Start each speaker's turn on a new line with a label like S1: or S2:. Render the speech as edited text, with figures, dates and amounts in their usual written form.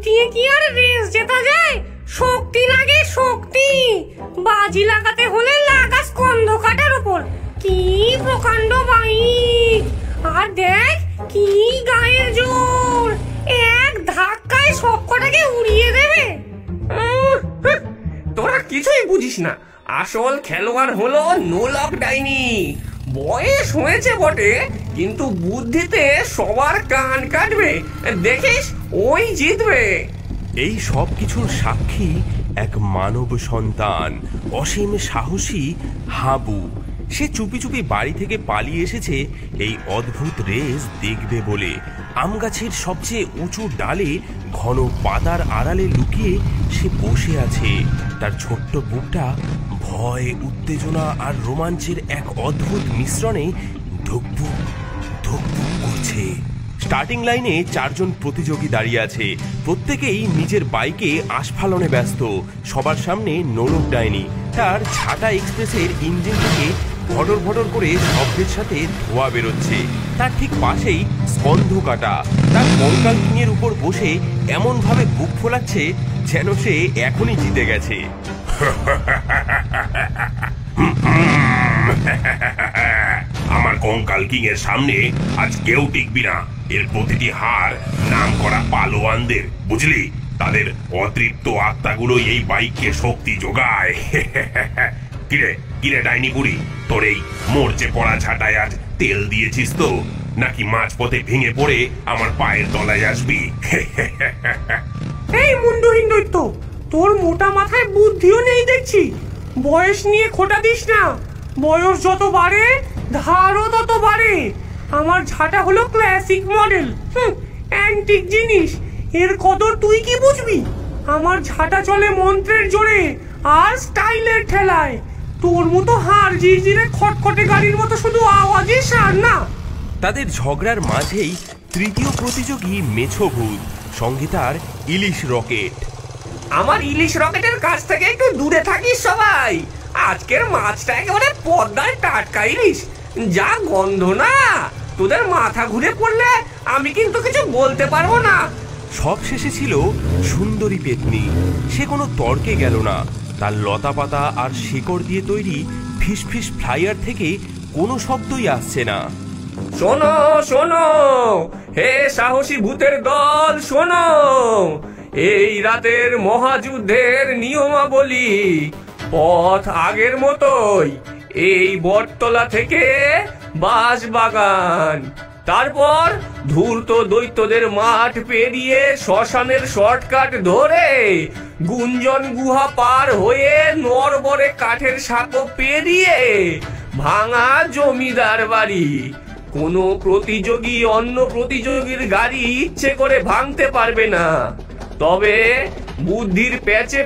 S1: দিয়ে কি আর রেস জেতা যায়? শক্তি লাগে, শক্তি। বাজি লাগাতে হলে লাগাস কন্ধ কাটার উপর। কি প্রকাণ্ড বাইক! আর দেখ কি গায়ের জোর! এক ধাক্কায় সবকটাকে উড়িয়ে দেবে।
S2: তোরা কিছুই বুঝিস না। আসল খেলোয়াড় হলো নোলক ডাইনি। বয়স হয়েছে বটে, কিন্তু বুদ্ধিতে সবার কান কাটবে। দেখিস ওই জিতবে।
S3: এই সব কিছুর সাক্ষী এক মানব সন্তান, অসীম সাহসী হাবু। সে চুপি চুপি বাড়ি থেকে পালিয়ে এসেছে এই অদ্ভুত রেস দেখবে বলে। আম গাছের সবচেয়ে উঁচু ডালে ঘন পাতার আড়ালে লুকিয়ে সে বসে আছে। তার ছোট্ট বুকটা ভয়, উত্তেজনা আর রোমাঞ্চের এক অদ্ভুত মিশ্রণে ধুকপুক ধুকপুক করছে। স্টার্টিং লাইনে 4 জন প্রতিযোগী দাঁড়িয়ে আছে। প্রত্যেকেই নিজের বাইকে আস্ফালনে ব্যস্ত। সবার সামনে নোলক ডাইনি। তার ঝাঁটা এক্সপ্রেসের ইঞ্জিন থেকে ভটর ভটর করে শব্দের সাথে ধোঁয়া বেরোচ্ছে। তার ঠিক পাশেই স্কন্ধ কাটা। তার কঙ্কাল কিংয়ের উপর বসে এমন ভাবে বুক ফোলাচ্ছে যেন সে এখনই জিতে গেছে।
S4: আমার কঙ্কাল কিং এর সামনে আজ কেউ টিকবি না। এর প্রতিটি হার নাম করা পালোয়ানদের, বুঝলি? তাদের অতৃপ্ত আত্মাগুলো এই বাইককে শক্তি যোগায়। কিরে কিরে ডাইনি বুড়ি, তোর এই মরচে পড়া ঝাঁটায় আজ তেল দিয়েছিস তো, নাকি মাঝপথে ভেঙে পড়ে আমার পায়ের তলায় আসবি?
S1: এই মুন্ডহীন দৈত্য, তোর মোটা মাথায় বুদ্ধিও নেই দেখছি। বয়স নিয়ে খোটা দিস না। বয়স যত বাড়ে ধারও তত বাড়ে। আমার ঝাঁটা হলো ক্লাসিক মডেল, অ্যান্টিক জিনিস। এর কদর তুই কি বুঝবি? আমার ঝাঁটা চলে মন্ত্রের জোরে আর স্টাইলের ঠেলায়। তোর মতো হাড় জিরজিরে খটখটে গাড়ির মতো শুধু আওয়াজই সার না।
S3: তাদের ঝগড়ার মাঝেই তৃতীয় প্রতিযোগী মেছো ভূত, সঙ্গে তার ইলিশ রকেট।
S2: আমার ইলিশ রকেটের কাছ থেকে একটু দূরে থাকিস সবাই। আজকের মাছটা একেবারে পদ্মায় টাটকা ইলিশ। যা গন্ধ না, তোদের মাথা ঘুরে পড়লে আমি কিন্তু কিছু বলতে পারবো না।
S3: সব শেষে ছিল সুন্দরী পেতনি। সে কোনো তর্কে গেল না। তার লতা পাতা আর শিকড় দিয়ে তৈরি ফিস ফিস ফ্লাইয়ার থেকে কোনো শব্দই আসছে না।
S2: শোনো শোনো হে সাহসী ভূতের দল, শোনো এই রাতের মহাযুদ্ধের নিয়মাবলী। পথ আগের মতোই, এই বটতলা থেকে বাঁশবাগান, তারপর ধূর্ত দৈত্যদের মাঠ পেরিয়ে শ্মশানের শর্টকাট ধরে গুঞ্জন গুহা পার হয়ে নরবরে কাঠের সাঁকো পেরিয়ে ভাঙা জমিদার বাড়ি। কোনো প্রতিযোগী অন্য প্রতিযোগীর গাড়ি ইচ্ছে করে ভাঙতে পারবে না, তবে বুদ্ধির প্যাচে